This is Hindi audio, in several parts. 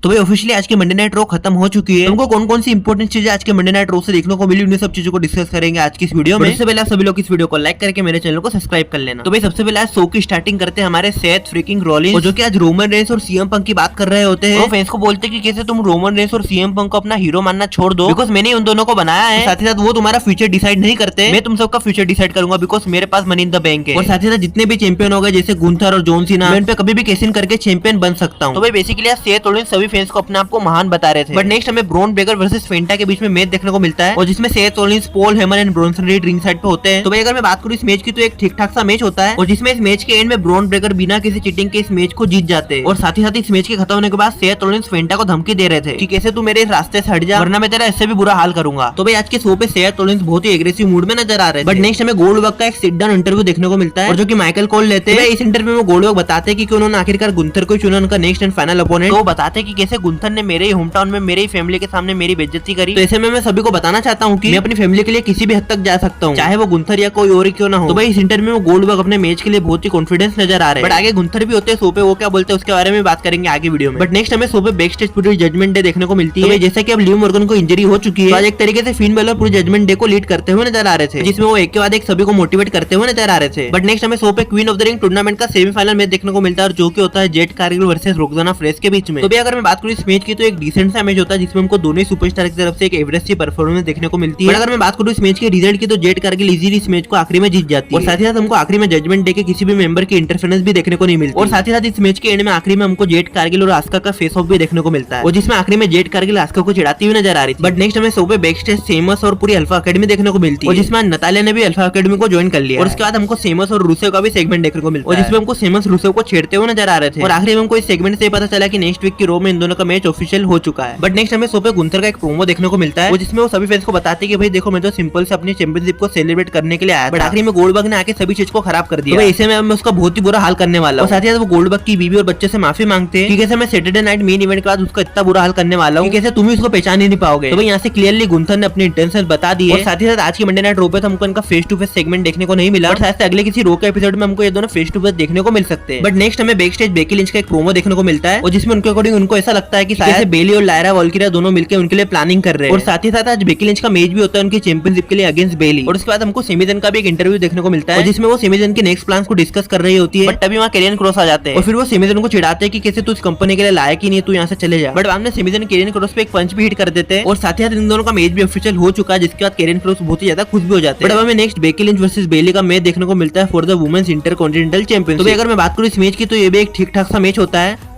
तो भाई ऑफिशियली आज की मंडे नाइट रो खत्म हो चुकी है। तुमको कौन कौन सी इंपोर्टेंट चीजें आज के मंडे नाइट रो से देखने को मिली, उन सब चीजों को डिस्कस करेंगे आज की इस वीडियो में। सबसे पहले आप सभी लोग इस वीडियो को लाइक करके मेरे चैनल को सब्सक्राइब कर लेना। तो भाई सबसे पहले आज शो की स्टार्टिंग करते हैं हमारे सेथ फ्रीकिंग रॉलिंस, जो कि आज रोमन रेंस और सीएम पंक की बात कर रहे होते हैं। वो फैंस को बोलते हैं कि कैसे तुम रोमन रेंस और सीएम पंक को अपना हीरो मानना छोड़ दो, बिकॉज मैंने उन दोनों को बनाया है। साथ ही साथ वो तुम्हारा फ्यूचर डिसाइड नहीं करते, मैं तुम सबका फ्यूचर डिसाइड करूंगा, बिकॉज मेरे पास मनी इन द बैंक है। और साथ ही साथ जितने भी चैंपियन हो गए जैसे गुंथर और जॉन सीना, मैं उन पे कभी भी कैसिन करके चैंपियन बन सकता हूँ। तो भाई बेसिकली आज सेथ रॉलिंस सभी फैंस को अपने आप को महान बता रहे थे। बट नेक्स्ट हमें ब्रॉन ब्रेकर वर्सेस फेंटा के बीच में मैच देखने को मिलता है, और जिसमें Seth Rollins, Paul Heyman and Bronson read ring side पे होते हैं। तो भाई अगर मैं बात करूँ इस मैच की तो एक ठीक ठाक सा मैच होता है, और जिसमें इस मैच के एंड में ब्रॉन ब्रेकर बिना किसी चीटिंग के इस मैच को जीत जाते हैं। और साथ ही साथ इस मैच के खत्म होने के बाद सेथ रॉलिंस फेंटा को धमकी दे रहे थे कि कैसे तू मेरे इस रास्ते से हट जा, वरना मैं तेरा इससे भी बुरा हाल करूंगा। तो भाई आज के शो पे सेथ रॉलिंस बहुत ही एग्रेसिव मूड में नजर आ रहे हैं। बट नेक्स्ट हमें गोल्डबर्ग का एक सिट डाउन इंटरव्यू देखने को मिलता है, और जो कि माइकल कोल लेते हैं। इस इंटरव्यू में गोल्डबर्ग बताते हैं कि उन्होंने आखिरकार गुंथर को चुना उनका नेक्स्ट एंड फाइनल अपोनेंट। तो बताते हैं कि कैसे गुंथर ने मेरे ही होम टाउन में मेरे ही फैमिली के सामने मेरी बेइज्जती करी। तो ऐसे में मैं सभी को बताना चाहता हूँ कि मैं अपनी फैमिली के लिए किसी भी हद तक जा सकता हूँ, चाहे वो गुंथर या कोई और क्यों ना हो। तो भाई इस इंटरव्यू में गोल्डबर्ग अपने मैच के लिए बहुत ही कॉन्फिडेंस नजर आ रहे हैं। बट आगे गुंथर भी होते हैं शो पे, वो क्या बोलते हैं उसके बारे में बात करेंगे आगे वीडियो में। बट नेक्स्ट हमें शो पे बैक स्टेज पूरी जजमेंट डे देखने को मिलती है। जैसे कि अब लिव मॉर्गन को इंजरी हो चुकी है, तो आज एक तरीके से फिन बैलर पूरी जजमेंट डे को लीड करते हुए नजर आ रहे थे, जिसमें वो एक के बाद एक सभी को मोटिवेट करते हुए नजर आ रहे थे। बट नेक्स्ट हमें शो पे queen of the ring tournament का सेमीफाइनल मैच देखने को मिलता है, जो कि होता है जेट कारगिल वर्सेस रोक्साना फ्रेश के बीच में। तो भी अगर मैं बात करूँ इस मैच की तो एक डिसेंट सा मैच होता है, जिसमें हमको दोनों सुपरस्टार की तरफ से एक एवरेज सी परफॉर्मेंस देखने को मिलती है। अगर मैं बात करूँ इस मैच के रिजल्ट की तो जेट कारगिल इजीली इस मैच को आखिरी में जीत जाती है, और साथ ही साथ हमको आखिरी में जजमेंट डे के किसी भी मेंबर की इंटरफेरेंस भी देखने को नहीं मिलती। और साथ ही साथ इस मैच के एंड में आखिरी में हमको जेट कारगिल और आस्का का फेस ऑफ भी देखने को मिलता है, और जिसमें आखिरी में जेट कारगिल आस्का को चिढ़ाती हुई नजर आ रही थी। बट नेक्स्ट हमें शो पे बैक स्टेज सेमस और पूरी अल्फा अकेडमी देखने को मिलती है, और जिसमें नतालिया ने भी अल्फा अकेडमी को ज्वाइन कर लिया। और उसके बाद हमको सेमस और रूसेव का भी सेगमेंट देखने को मिलता है, और जिसमें हमको सेमस रूसेव को छेड़ते हुए नजर आ रहे थे। और आखिरी में हमको इस सेगमेंट से पता चला कि नेक्स्ट वीक की रो में इन दोनों का मैच ऑफिशियल हो चुका है। बट नेक्स्ट हमें शो पे गुंथर का एक प्रोमो देखने को मिलता है, जिसमें वो सभी फैंस को बताते हैं कि भाई देखो मैं तो सिंपल से अपनी चैंपियनशिप को सेलिब्रेट करने के लिए आया, बट आखिरी में गोल्डबर्ग ने आके सभी चीज को खराब कर दिया। तो ऐसे में मैं उसका बहुत ही बुरा हाल करने वाला हूं। और साथ ही साथ वो गोल्डबर्ग की बीवी और बच्चे से माफी मांगते हैं कि कैसे मैं सैटरडे नाइट मेन इवेंट के बाद उसका इतना बुरा हाल करने वाला हूं कि कैसे तुम ही उसको पहचान ही नहीं पाओगे। तो भाई यहाँ से क्लियरली गुंथर ने अपनी इंटेंशन बता दी है। और साथ ही साथ आज की मंडे नाइट रो पे हमको इनका फेस टू फेस सेगमेंट देखने को नहीं मिला, और शायद से अगले किसी रो के एपिसोड में हमको ये दोनों फेस टू फेस देखने को मिल सकते हैं। बट नेक्स्ट हमें बैक स्टेज बेकी लिंच का एक प्रोमो देखने को मिलता है, और जिसमें उनके अकॉर्डिंग उनको ऐसा लगता है कि शायद बेली और लायरा वॉल्किरिया दोनों मिलकर उनके लिए प्लानिंग कर रहे हैं। और साथ ही साथ आज बेकी लिंच का मैच भी होता है उनकी चैंपियनशिप के लिए अगेंस्ट बेली। और उसके बाद हमको सेमीजन का भी एक इंटरव्यू देखने को मिलता है, जिसमें वो सेमीजन के नेक्स्ट प्लान्स को डिस्कस कर रही होती है। बट तभी वहाँ कैरियन क्रॉस आ जाते हैं, और फिर वो सेमीजन को चिढ़ाते हैं कि कैसे तू इस कंपनी के लिए लायक ही नहीं है, तू यहाँ से चले जा। बट हमने सेमीजन कैरियन क्रॉस पे एक पंच भी हिट कर देते हैं, और साथ ही साथ इन दोनों का मैच भी ऑफिशियल हो चुका है, जिसके बाद कैरियन क्रॉस बहुत ही ज्यादा खुश भी हो जाते हैं। बट अब हमें next Becky Lynch versus Bayley का मैच देखने को मिलता है for the women's intercontinental championship. तो अगर मैं बात करूँ इस मैच की तो ये भी एक ठीक ठाक सा मैच होता है,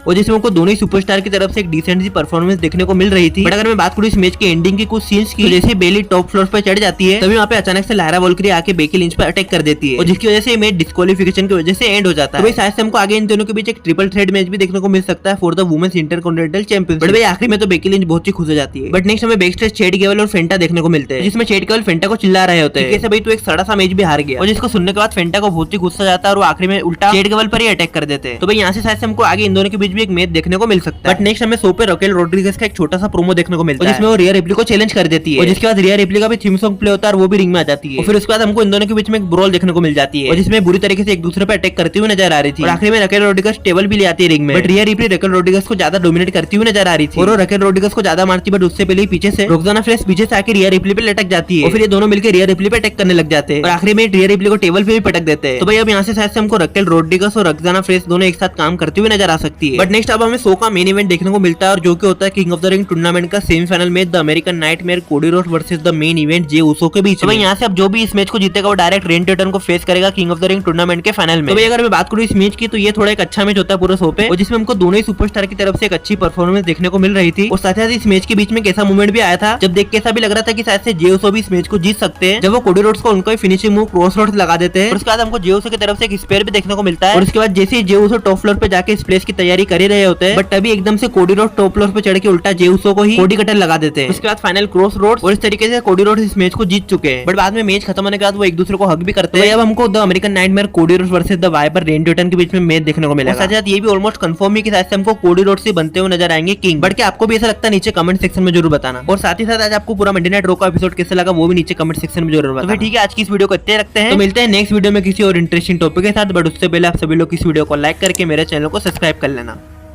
और जिसमें हमको दोनों ही सुपरस्टार की तरफ से एक डिसेंट सी परफॉर्मेंस देखने को मिल रही थी। बट अगर मैं बात करूँ इस मैच के एंडिंग की कुछ सीन्स की, तो जैसे बेली टॉप फ्लोर पर चढ़ जाती है, तभी वहाँ पे अचानक से लायरा वॉल्किरिया आके बेकी लिंच पर अटैक कर देती है, और जिसकी वजह से मैच डिस्क्वालिफिकेशन की वजह से एंड हो जाता है। तो भाई शायद से हमको आगे इन दोनों के बीच एक ट्रिपल थ्रेड मैच भी देखने को मिल सकता है for the women's intercontinental championship. But भाई आखिरी में तो बेकी लिंच बहुत ही खुश हो जाती है। बट नेक्स्ट हमें बैक स्टेज चैट गेवल और फेंटा देखने को मिलते हैं, जिसमें चैट गेवल फेंटा को चिल्ला रहे होते हैं कि भाई तू एक सड़ा सा मैच भी हार गया, और जिसको सुनने के बाद फेंटा को बहुत ही गुस्सा जाता है, और वो आखिरी में उल्टा चैट गेवल पर ही अटैक कर देते हैं। तो भाई यहाँ से शायद से हमको आगे इन दोनों के बीच भी एक मैच देखने को मिल सकता है। बट नेक्स्ट हमें शो पे रकेल रोड्रिगेज का एक छोटा सा प्रोमो देखने को मिलता है, जिसमें वो रिया रिप्ली को चैलेंज कर देती है, और जिसके बाद रिया रिप्ली का भी थीम सॉन्ग प्ले होता है, और वो भी रिंग में आ जाती है। और फिर उसके बाद हमको इन दोनों के बीच में एक ब्रॉल देखने को मिल जाती है, और जिसमें बुरी तरीके से एक दूसरे पर अटैक करती हुई नजर आ रही थी। और आखिर में रकेल रोड्रिगेज टेबल भी ले आती है रिंग में, but Riya replay Raquel Rodriguez को ज्यादा डोमिनेट करती हुई नजर आ रही थी, और वो रकेल रोड्रिगेज को ज्यादा मारती, बट उससे पहले ही पीछे से रोक्साना फ्रेश पीछे से आके रिया रिप्ली पे लटक जाती है, और फिर ये दोनों मिलकर रिया रिप्ली पे अटैक करने लग जाते हैं, और आखिर में रिया रिप्ली को टेबल पे भी पटक देते हैं। तो भाई अब यहाँ से शायद से हमको रकेल रोड्रिगेज और रोक्साना फ्रेश दोनों एक साथ काम करते हुए नजर आ सकती है। बट नेक्स्ट अब हमें शो का मेन इवेंट देखने को मिलता है, और जो कि होता है king of the ring tournament का semifinal match the American nightmare Cody Rhodes versus the main event Jey Uso के बीच में। यहाँ से अब जो भी इस मैच को जीतेगा वो डायरेक्ट रेंडी ऑर्टन को फेस करेगा king of the ring tournament के फाइनल में। तो भाई अगर मैं बात करूँ इस मैच की तो ये थोड़ा एक अच्छा मैच होता है पूरे शो पे, और जिसमें हमको दोनों ही सुपरस्टार की तरफ से एक अच्छी परफॉर्मेंस देखने को मिल रही थी। और साथ ही साथ इस मैच के बीच में कैसा मूवमेंट भी आया था, जब देख के ऐसा भी लग रहा था कि शायद से जे उसो भी इस मैच को जीत सकते हैं, जब वो कोडी रोड्स को उनका फिनिशिंग मूव क्रॉस रोड्स लगा देते हैं। और उसके बाद हमको जे उसो की तरफ से एक स्पेयर भी देखने को मिलता है, और उसके बाद जैसे ही जे उसो टॉप फ्लोर पे जाके इस प्लेस की तैयारी कर ही रहे होते हैं, बट तभी एकदम से कोडी रोड टॉप फ्लोर पे चढ़ के उल्टा जेउसो को ही कोडी कटर लगा देते हैं। उसके बाद फाइनल क्रॉस रोड, और इस तरीके से कोडी रोड इस मैच को जीत चुके हैं। बट बाद में मैच खत्म होने के बाद वो एक दूसरे को हक भी करते हैं। अब हमको the American nightmare Cody Rhodes versus the viper Randy Orton के बीच में मैच देखने को मिलेगा। साथ साथ ये भी ऑलमोस्ट कंफर्म है कि शायद से हमको कोडी रोड से बनते हुए नजर आएंगे किंग। बट क्या आपको भी ऐसा लगता है? नीचे कमेंट सेक्शन में जरूर बताना। और साथ ही साथ आज आपको पूरा मंडे नाइट रॉ का एपिसोड कैसे लगा वो भी नीचे कमेंट सेक्शन में जरूर बताना। तो ठीक है, आज की इस वीडियो को इतने रखते हैं, तो मिलते हैं नेक्स्ट वीडियो में किसी और इंटरेस्टिंग टॉपिक के साथ। बट उससे पहले आप सभी लोग इस वीडियो को लाइक करके मेरे चैनल को सब्सक्राइब कर लेना।